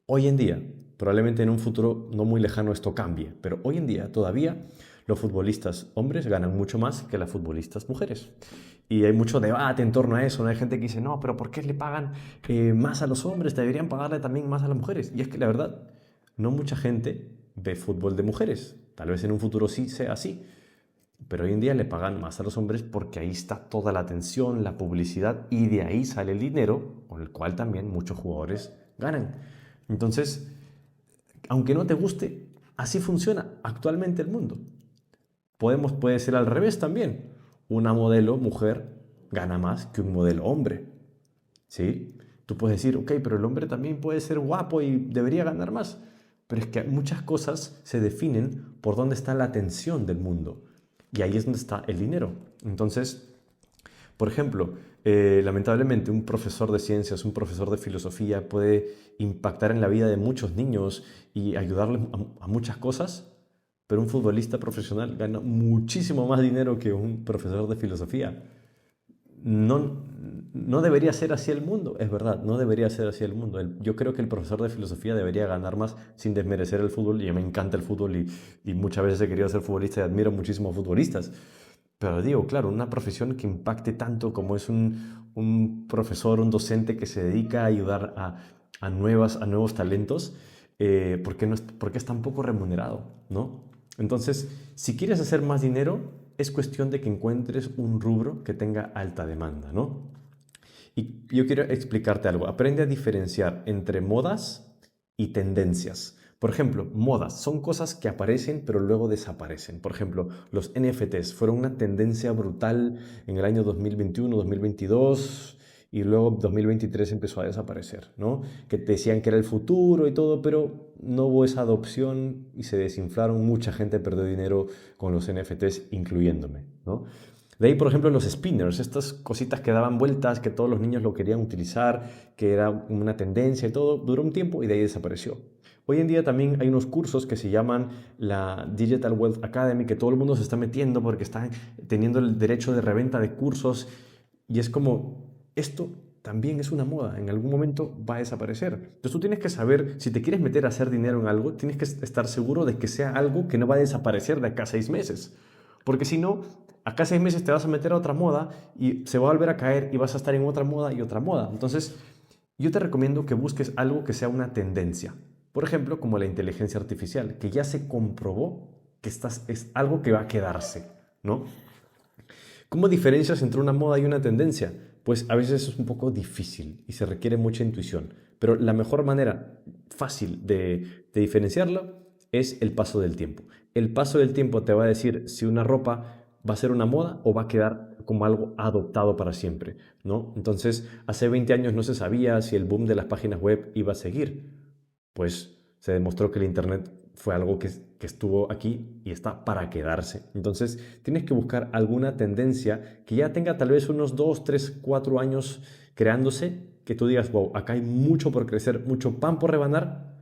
Speaker 1: hoy en día, probablemente en un futuro no muy lejano esto cambie, pero hoy en día todavía los futbolistas hombres ganan mucho más que las futbolistas mujeres. Y hay mucho debate en torno a eso, ¿no? Hay gente que dice, no, pero ¿por qué le pagan más a los hombres? Deberían pagarle también más a las mujeres. Y es que la verdad, no mucha gente ve fútbol de mujeres. Tal vez en un futuro sí sea así. Pero hoy en día le pagan más a los hombres porque ahí está toda la atención, la publicidad y de ahí sale el dinero con el cual también muchos jugadores ganan. Entonces, aunque no te guste, así funciona actualmente el mundo. Puede ser al revés también. Una modelo mujer gana más que un modelo hombre. ¿sí? Tú puedes decir, ok, pero el hombre también puede ser guapo y debería ganar más. Pero es que muchas cosas se definen por dónde está la atención del mundo. Y ahí es donde está el dinero. Entonces, por ejemplo, lamentablemente un profesor de ciencias, un profesor de filosofía puede impactar en la vida de muchos niños y ayudarles a muchas cosas, pero un futbolista profesional gana muchísimo más dinero que un profesor de filosofía. No, no debería ser así el mundo, es verdad, no debería ser así el mundo. Yo creo que el profesor de filosofía debería ganar más sin desmerecer el fútbol, y a mí me encanta el fútbol y muchas veces he querido ser futbolista y admiro muchísimo a futbolistas. Pero digo, claro, una profesión que impacte tanto como es un profesor, un docente que se dedica a ayudar a nuevos talentos, ¿por qué, no por qué es tan poco remunerado? ¿No? Entonces, si quieres hacer más dinero, es cuestión de que encuentres un rubro que tenga alta demanda, ¿no? Y yo quiero explicarte algo. Aprende a diferenciar entre modas y tendencias. Por ejemplo, modas son cosas que aparecen pero luego desaparecen. Por ejemplo, los NFTs fueron una tendencia brutal en el año 2021, 2022 y luego 2023 empezó a desaparecer, ¿no? Que te decían que era el futuro y todo, pero no hubo esa adopción y se desinflaron. Mucha gente perdió dinero con los NFTs, incluyéndome, ¿no? De ahí, por ejemplo, los spinners, estas cositas que daban vueltas, que todos los niños lo querían utilizar, que era una tendencia y todo, duró un tiempo y de ahí desapareció. Hoy en día también hay unos cursos que se llaman la Digital Wealth Academy, que todo el mundo se está metiendo porque están teniendo el derecho de reventa de cursos y es como, esto también es una moda, en algún momento va a desaparecer. Entonces tú tienes que saber, si te quieres meter a hacer dinero en algo, tienes que estar seguro de que sea algo que no va a desaparecer de acá a 6 meses. Porque si no, acá 6 meses te vas a meter a otra moda y se va a volver a caer y vas a estar en otra moda y otra moda. Entonces, yo te recomiendo que busques algo que sea una tendencia. Por ejemplo, como la inteligencia artificial, que ya se comprobó que es algo que va a quedarse, ¿no? ¿Cómo diferencias entre una moda y una tendencia? Pues a veces es un poco difícil y se requiere mucha intuición, pero la mejor manera fácil de diferenciarlo es el paso del tiempo. El paso del tiempo te va a decir si una ropa va a ser una moda o va a quedar como algo adoptado para siempre, ¿no? Entonces, hace 20 años no se sabía si el boom de las páginas web iba a seguir. Pues se demostró que el Internet fue algo que estuvo aquí y está para quedarse. Entonces, tienes que buscar alguna tendencia que ya tenga tal vez unos 2, 3, 4 años creándose, que tú digas, wow, acá hay mucho por crecer, mucho pan por rebanar.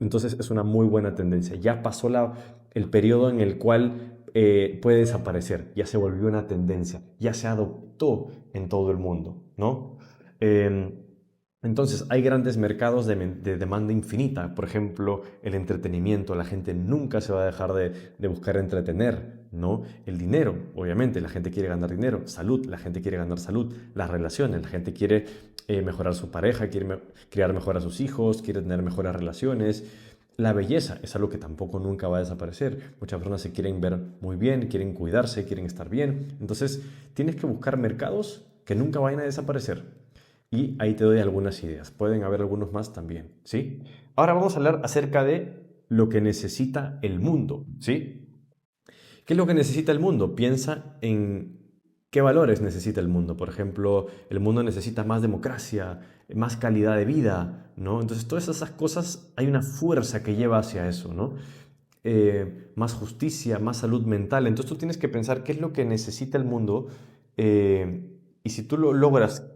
Speaker 1: Entonces es una muy buena tendencia. Ya pasó el periodo en el cual puede desaparecer, ya se volvió una tendencia, ya se adoptó en todo el mundo, ¿no? Eh, entonces hay grandes mercados de demanda infinita. Por ejemplo, el entretenimiento. La gente nunca se va a dejar de buscar entretener, ¿no? El dinero, obviamente, la gente quiere ganar dinero. Salud, la gente quiere ganar salud. Las relaciones, la gente quiere mejorar su pareja, quiere criar mejor a sus hijos, quiere tener mejores relaciones. La belleza es algo que tampoco nunca va a desaparecer. Muchas personas se quieren ver muy bien, quieren cuidarse, quieren estar bien. Entonces, tienes que buscar mercados que nunca vayan a desaparecer. Y ahí te doy algunas ideas. Pueden haber algunos más también, ¿sí? Ahora vamos a hablar acerca de lo que necesita el mundo, ¿sí? ¿Qué es lo que necesita el mundo? Piensa en qué valores necesita el mundo. Por ejemplo, el mundo necesita más democracia, más calidad de vida, ¿no? Entonces, todas esas cosas, hay una fuerza que lleva hacia eso, ¿no? Más justicia, más salud mental. Entonces, tú tienes que pensar qué es lo que necesita el mundo y si tú lo logras,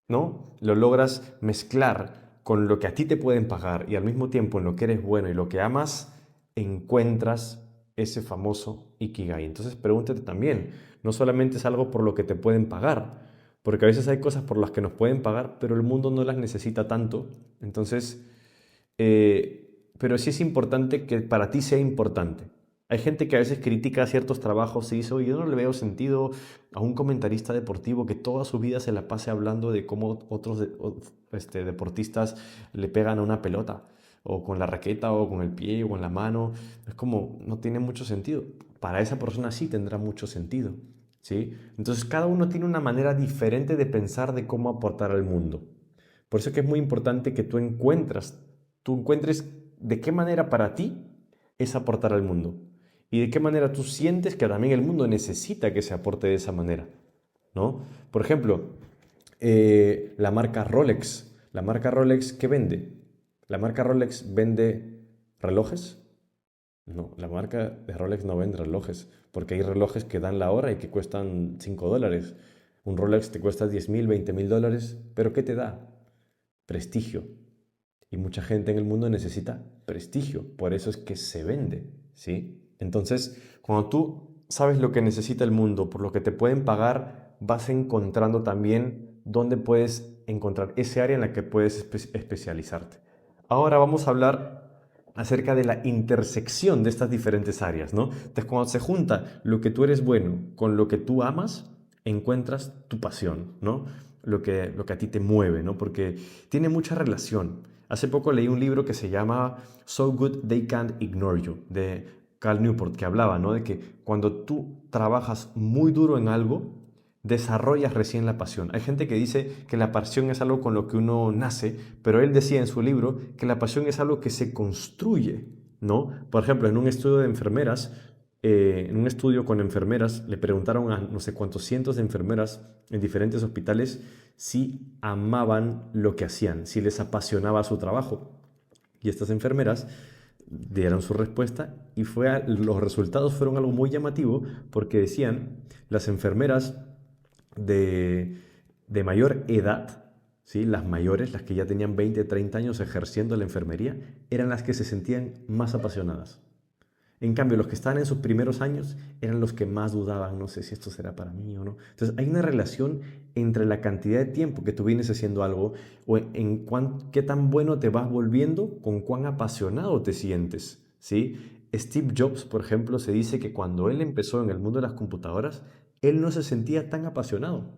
Speaker 1: ¿no? Lo logras mezclar con lo que a ti te pueden pagar y al mismo tiempo en lo que eres bueno y lo que amas, encuentras ese famoso Ikigai. Entonces pregúntate también, no solamente es algo por lo que te pueden pagar, porque a veces hay cosas por las que nos pueden pagar, pero el mundo no las necesita tanto. Entonces, pero sí es importante que para ti sea importante. Hay gente que a veces critica ciertos trabajos y dice, oye, yo no le veo sentido a un comentarista deportivo que toda su vida se la pase hablando de cómo otros deportistas le pegan a una pelota, o con la raqueta, o con el pie, o con la mano. Es como, no tiene mucho sentido. Para esa persona sí tendrá mucho sentido, ¿sí? Entonces cada uno tiene una manera diferente de pensar de cómo aportar al mundo. Por eso es que es muy importante que tú encuentres de qué manera para ti es aportar al mundo y de qué manera tú sientes que también el mundo necesita que se aporte de esa manera, ¿no? Por ejemplo, La marca Rolex. ¿La marca Rolex qué vende? ¿La marca Rolex vende relojes? No, la marca de Rolex no vende relojes, porque hay relojes que dan la hora y que cuestan $5. Un Rolex te cuesta 10.000, $20.000, pero ¿qué te da? Prestigio. Y mucha gente en el mundo necesita prestigio, por eso es que se vende, ¿sí? Entonces, cuando tú sabes lo que necesita el mundo, por lo que te pueden pagar, vas encontrando también dónde puedes encontrar ese área en la que puedes especializarte. Ahora vamos a hablar acerca de la intersección de estas diferentes áreas, ¿no? Entonces, cuando se junta lo que tú eres bueno con lo que tú amas, encuentras tu pasión, ¿no? Lo que a ti te mueve, ¿no? Porque tiene mucha relación. Hace poco leí un libro que se llama So Good They Can't Ignore You, de Cal Newport, que hablaba, ¿no? De que cuando tú trabajas muy duro en algo, desarrollas recién la pasión. Hay gente que dice que la pasión es algo con lo que uno nace, pero él decía en su libro que la pasión es algo que se construye, ¿no? Por ejemplo, en un estudio de enfermeras, en un estudio con enfermeras, le preguntaron a no sé cuántos cientos de enfermeras en diferentes hospitales si amaban lo que hacían, si les apasionaba su trabajo. Y estas enfermeras dieron su respuesta y los resultados fueron algo muy llamativo porque decían las enfermeras de, de mayor edad, ¿sí? Las mayores, las que ya tenían 20, 30 años ejerciendo la enfermería, eran las que se sentían más apasionadas. En cambio, los que estaban en sus primeros años eran los que más dudaban, no sé si esto será para mí o no. Entonces, hay una relación entre la cantidad de tiempo que tú vienes haciendo algo o qué tan bueno te vas volviendo con cuán apasionado te sientes, ¿sí? Steve Jobs, por ejemplo, se dice que cuando él empezó en el mundo de las computadoras, él no se sentía tan apasionado.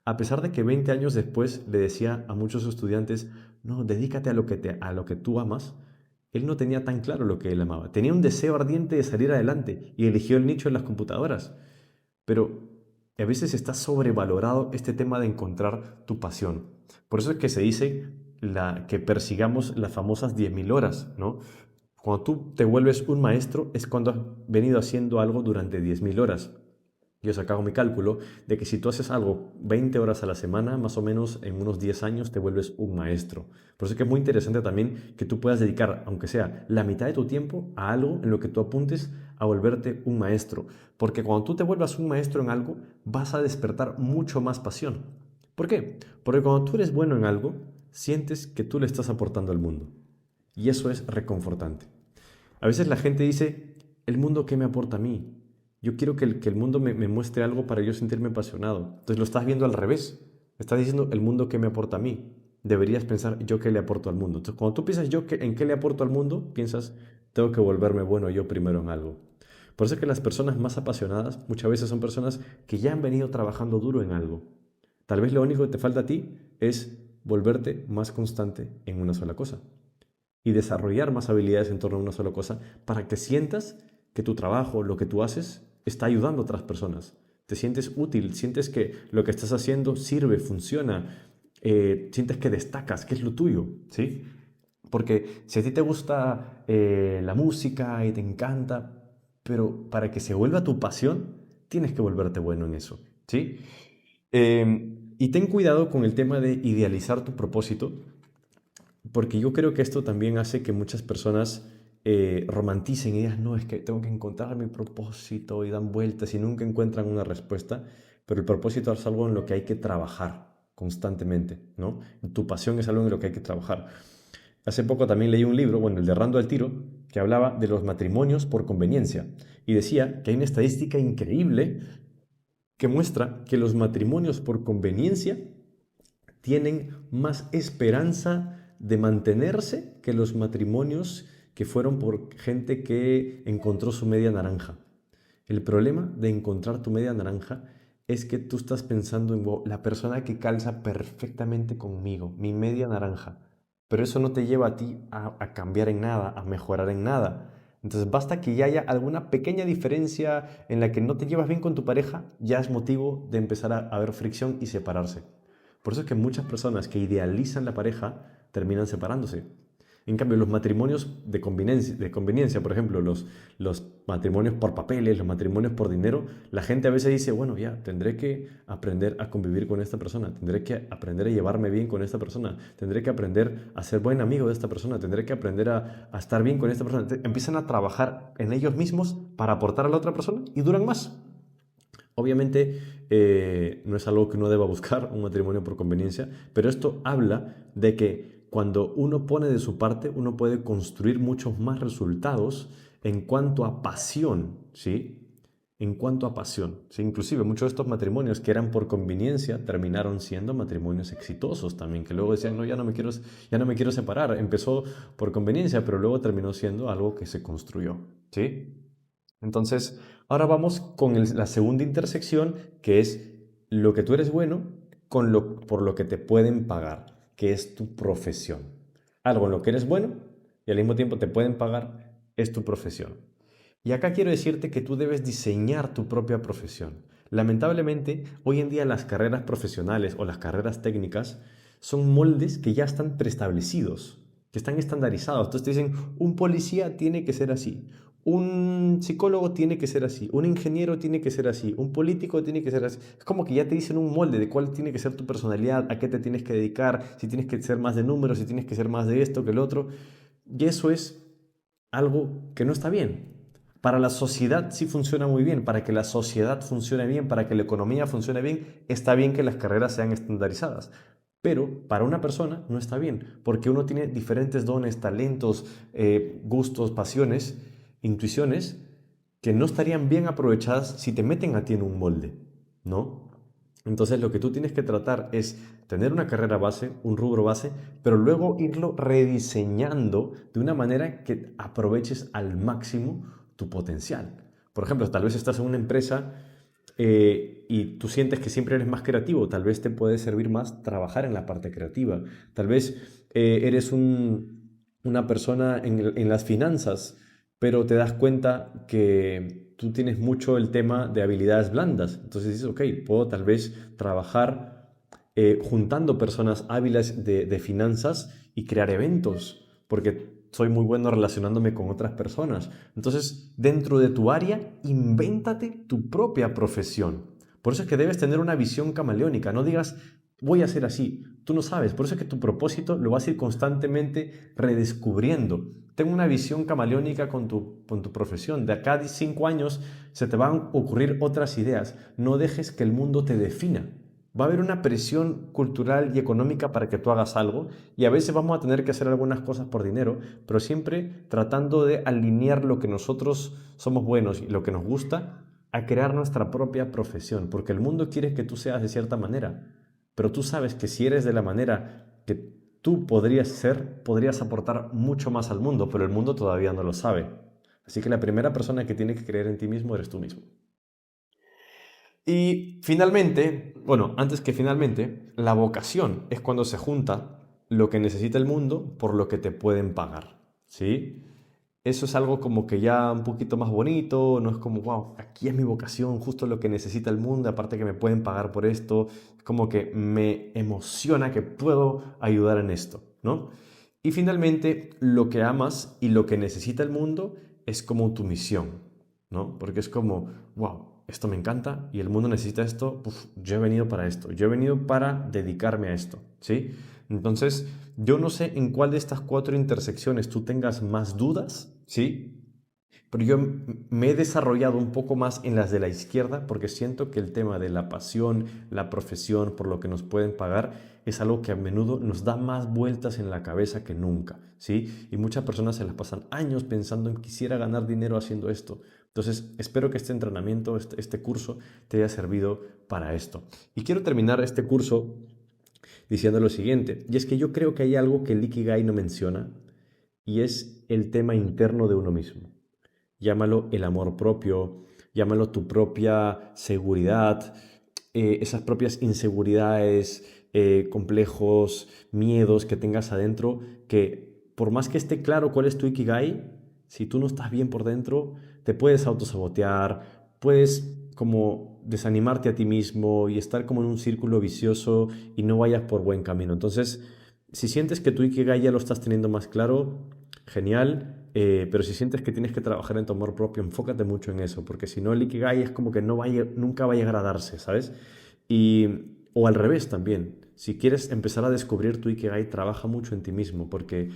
Speaker 1: A pesar de que 20 años después le decía a muchos estudiantes, no, dedícate a lo que tú amas, él no tenía tan claro lo que él amaba. Tenía un deseo ardiente de salir adelante y eligió el nicho en las computadoras. Pero a veces está sobrevalorado este tema de encontrar tu pasión. Por eso es que se dice que persigamos las famosas 10.000 horas, ¿no? Cuando tú te vuelves un maestro es cuando has venido haciendo algo durante 10.000 horas. Yo he sacado mi cálculo de que si tú haces algo 20 horas a la semana, más o menos en unos 10 años te vuelves un maestro. Por eso es que es muy interesante también que tú puedas dedicar, aunque sea la mitad de tu tiempo, a algo en lo que tú apuntes a volverte un maestro. Porque cuando tú te vuelvas un maestro en algo, vas a despertar mucho más pasión. ¿Por qué? Porque cuando tú eres bueno en algo, sientes que tú le estás aportando al mundo. Y eso es reconfortante. A veces la gente dice, ¿el mundo qué me aporta a mí? Yo quiero que el mundo me muestre algo para yo sentirme apasionado. Entonces lo estás viendo al revés. Estás diciendo, ¿el mundo qué me aporta a mí? Deberías pensar, ¿yo qué le aporto al mundo? Entonces cuando tú piensas, en qué le aporto al mundo? Piensas, tengo que volverme bueno yo primero en algo. Por eso es que las personas más apasionadas muchas veces son personas que ya han venido trabajando duro en algo. Tal vez lo único que te falta a ti es volverte más constante en una sola cosa y desarrollar más habilidades en torno a una sola cosa para que sientas que tu trabajo, lo que tú haces, está ayudando a otras personas. Te sientes útil, sientes que lo que estás haciendo sirve, funciona, sientes que destacas, que es lo tuyo, ¿sí? Porque si a ti te gusta la música y te encanta, pero para que se vuelva tu pasión, tienes que volverte bueno en eso, ¿sí? Y ten cuidado con el tema de idealizar tu propósito, porque yo creo que esto también hace que muchas personas romanticen y digan, no, es que tengo que encontrar mi propósito y dan vueltas y nunca encuentran una respuesta, pero el propósito es algo en lo que hay que trabajar constantemente, ¿no? Tu pasión es algo en lo que hay que trabajar. Hace poco también leí un libro, bueno, el de Errando al Tiro, que hablaba de los matrimonios por conveniencia y decía que hay una estadística increíble que muestra que los matrimonios por conveniencia tienen más esperanza de mantenerse que los matrimonios que fueron por gente que encontró su media naranja. El problema de encontrar tu media naranja es que tú estás pensando en "Wow, la persona que calza perfectamente conmigo, mi media naranja". Pero eso no te lleva a ti a cambiar en nada, a mejorar en nada. Entonces basta que ya haya alguna pequeña diferencia en la que no te llevas bien con tu pareja, ya es motivo de empezar a haber fricción y separarse. Por eso es que muchas personas que idealizan la pareja terminan separándose. En cambio, los matrimonios de conveniencia, por ejemplo, los matrimonios por papeles, los matrimonios por dinero, la gente a veces dice, bueno, ya, tendré que aprender a convivir con esta persona, tendré que aprender a llevarme bien con esta persona, tendré que aprender a ser buen amigo de esta persona, tendré que aprender a estar bien con esta persona. Empiezan a trabajar en ellos mismos para aportar a la otra persona y duran más. Obviamente no es algo que uno deba buscar, un matrimonio por conveniencia, pero esto habla de que cuando uno pone de su parte, uno puede construir muchos más resultados en cuanto a pasión, ¿sí? En cuanto a pasión, ¿sí? Inclusive muchos de estos matrimonios que eran por conveniencia terminaron siendo matrimonios exitosos también, que luego decían, no, ya no me quiero separar. Empezó por conveniencia, pero luego terminó siendo algo que se construyó, ¿sí? Entonces, ahora vamos con la segunda intersección, que es lo que tú eres bueno por lo que te pueden pagar, que es tu profesión. Algo en lo que eres bueno y al mismo tiempo te pueden pagar es tu profesión. Y acá quiero decirte que tú debes diseñar tu propia profesión. Lamentablemente, hoy en día las carreras profesionales o las carreras técnicas son moldes que ya están preestablecidos, que están estandarizados. Entonces te dicen, un policía tiene que ser así, un psicólogo tiene que ser así, un ingeniero tiene que ser así, un político tiene que ser así. Es como que ya te dicen un molde de cuál tiene que ser tu personalidad, a qué te tienes que dedicar, si tienes que ser más de números, si tienes que ser más de esto que el otro. Y eso es algo que no está bien. Para la sociedad sí funciona muy bien, para que la sociedad funcione bien, para que la economía funcione bien, está bien que las carreras sean estandarizadas. Pero para una persona no está bien, porque uno tiene diferentes dones, talentos, gustos, pasiones, intuiciones, que no estarían bien aprovechadas si te meten a ti en un molde, ¿no? Entonces lo que tú tienes que tratar es tener una carrera base, un rubro base, pero luego irlo rediseñando de una manera que aproveches al máximo tu potencial. Por ejemplo, tal vez estás en una empresa y tú sientes que siempre eres más creativo, tal vez te puede servir más trabajar en la parte creativa, tal vez eres una persona en las finanzas, pero te das cuenta que tú tienes mucho el tema de habilidades blandas, entonces dices, ok, puedo tal vez trabajar juntando personas hábiles de finanzas y crear eventos, porque soy muy bueno relacionándome con otras personas. Entonces, dentro de tu área, invéntate tu propia profesión. Por eso es que debes tener una visión camaleónica. No digas, voy a ser así. Tú no sabes. Por eso es que tu propósito lo vas a ir constantemente redescubriendo. Ten una visión camaleónica con tu profesión. De acá a 5 años se te van a ocurrir otras ideas. No dejes que el mundo te defina. Va a haber una presión cultural y económica para que tú hagas algo y a veces vamos a tener que hacer algunas cosas por dinero, pero siempre tratando de alinear lo que nosotros somos buenos y lo que nos gusta a crear nuestra propia profesión, porque el mundo quiere que tú seas de cierta manera, pero tú sabes que si eres de la manera que tú podrías ser, podrías aportar mucho más al mundo, pero el mundo todavía no lo sabe. Así que la primera persona que tiene que creer en ti mismo eres tú mismo. Y finalmente, bueno, antes que finalmente, la vocación es cuando se junta lo que necesita el mundo por lo que te pueden pagar, ¿sí? Eso es algo como que ya un poquito más bonito, no es como, wow, aquí es mi vocación, justo lo que necesita el mundo, aparte que me pueden pagar por esto, como que me emociona que puedo ayudar en esto, ¿no? Y finalmente, lo que amas y lo que necesita el mundo es como tu misión, ¿no? Porque es como, wow, esto me encanta y el mundo necesita esto, uf, yo he venido para esto, yo he venido para dedicarme a esto, ¿sí? Entonces, yo no sé en cuál de estas 4 intersecciones tú tengas más dudas, ¿sí? Pero yo me he desarrollado un poco más en las de la izquierda porque siento que el tema de la pasión, la profesión, por lo que nos pueden pagar, es algo que a menudo nos da más vueltas en la cabeza que nunca, ¿sí? Y muchas personas se las pasan años pensando en quisiera ganar dinero haciendo esto. Entonces, espero que este entrenamiento, este curso, te haya servido para esto. Y quiero terminar este curso diciendo lo siguiente, y es que yo creo que hay algo que el Ikigai no menciona, y es el tema interno de uno mismo. Llámalo el amor propio, llámalo tu propia seguridad, esas propias inseguridades, complejos, miedos que tengas adentro, que por más que esté claro cuál es tu Ikigai, si tú no estás bien por dentro, te puedes autosabotear, puedes como desanimarte a ti mismo y estar como en un círculo vicioso y no vayas por buen camino. Entonces, Si sientes que tu Ikigai ya lo estás teniendo más claro, genial. Pero si sientes que tienes que trabajar en tu amor propio, enfócate mucho en eso, porque si no, el Ikigai es como que nunca va a llegar a darse, ¿sabes? O al revés también. Si quieres empezar a descubrir tu Ikigai, trabaja mucho en ti mismo, porque,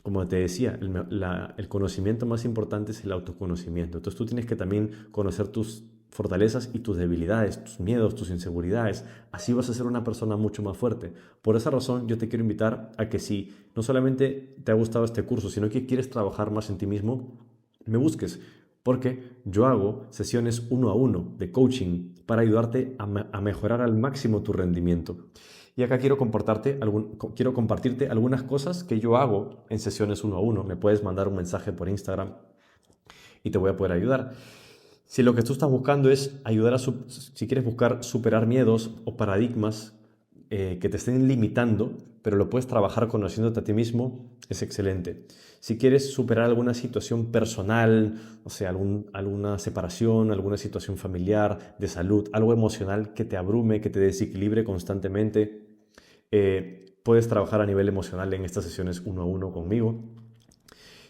Speaker 1: como te decía, el conocimiento más importante es el autoconocimiento. Entonces tú tienes que también conocer tus fortalezas y tus debilidades, tus miedos, tus inseguridades. Así vas a ser una persona mucho más fuerte. Por esa razón, yo te quiero invitar a que si no solamente te ha gustado este curso, sino que quieres trabajar más en ti mismo, me busques. Porque yo hago sesiones 1 a 1 de coaching para ayudarte a mejorar al máximo tu rendimiento. Y acá quiero compartirte algunas cosas que yo hago en sesiones 1 a 1. Me puedes mandar un mensaje por Instagram y te voy a poder ayudar. Si lo que tú estás buscando es si quieres buscar superar miedos o paradigmas que te estén limitando, pero lo puedes trabajar conociéndote a ti mismo, es excelente. Si quieres superar alguna situación personal, o sea, alguna separación, alguna situación familiar, de salud, algo emocional que te abrume, que te desequilibre constantemente, puedes trabajar a nivel emocional en estas sesiones 1 a 1 conmigo.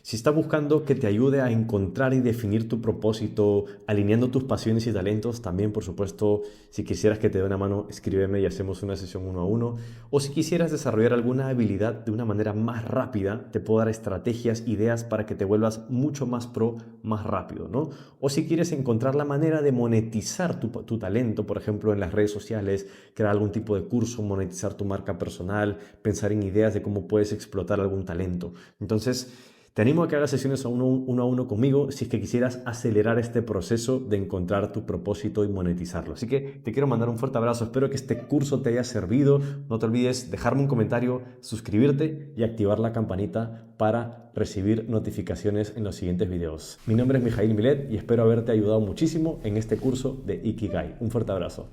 Speaker 1: Si estás buscando que te ayude a encontrar y definir tu propósito, alineando tus pasiones y talentos, también por supuesto, si quisieras que te dé una mano, escríbeme y hacemos una sesión 1 a 1. O si quisieras desarrollar alguna habilidad de una manera más rápida, te puedo dar estrategias, ideas para que te vuelvas mucho más pro, más rápido, ¿no? O si quieres encontrar la manera de monetizar tu talento, por ejemplo, en las redes sociales, crear algún tipo de curso, monetizar tu marca personal, pensar en ideas de cómo puedes explotar algún talento. Entonces, te animo a que hagas sesiones 1 a 1 conmigo si es que quisieras acelerar este proceso de encontrar tu propósito y monetizarlo. Así que te quiero mandar un fuerte abrazo. Espero que este curso te haya servido. No te olvides dejarme un comentario, suscribirte y activar la campanita para recibir notificaciones en los siguientes videos. Mi nombre es Mijail Milet y espero haberte ayudado muchísimo en este curso de Ikigai. Un fuerte abrazo.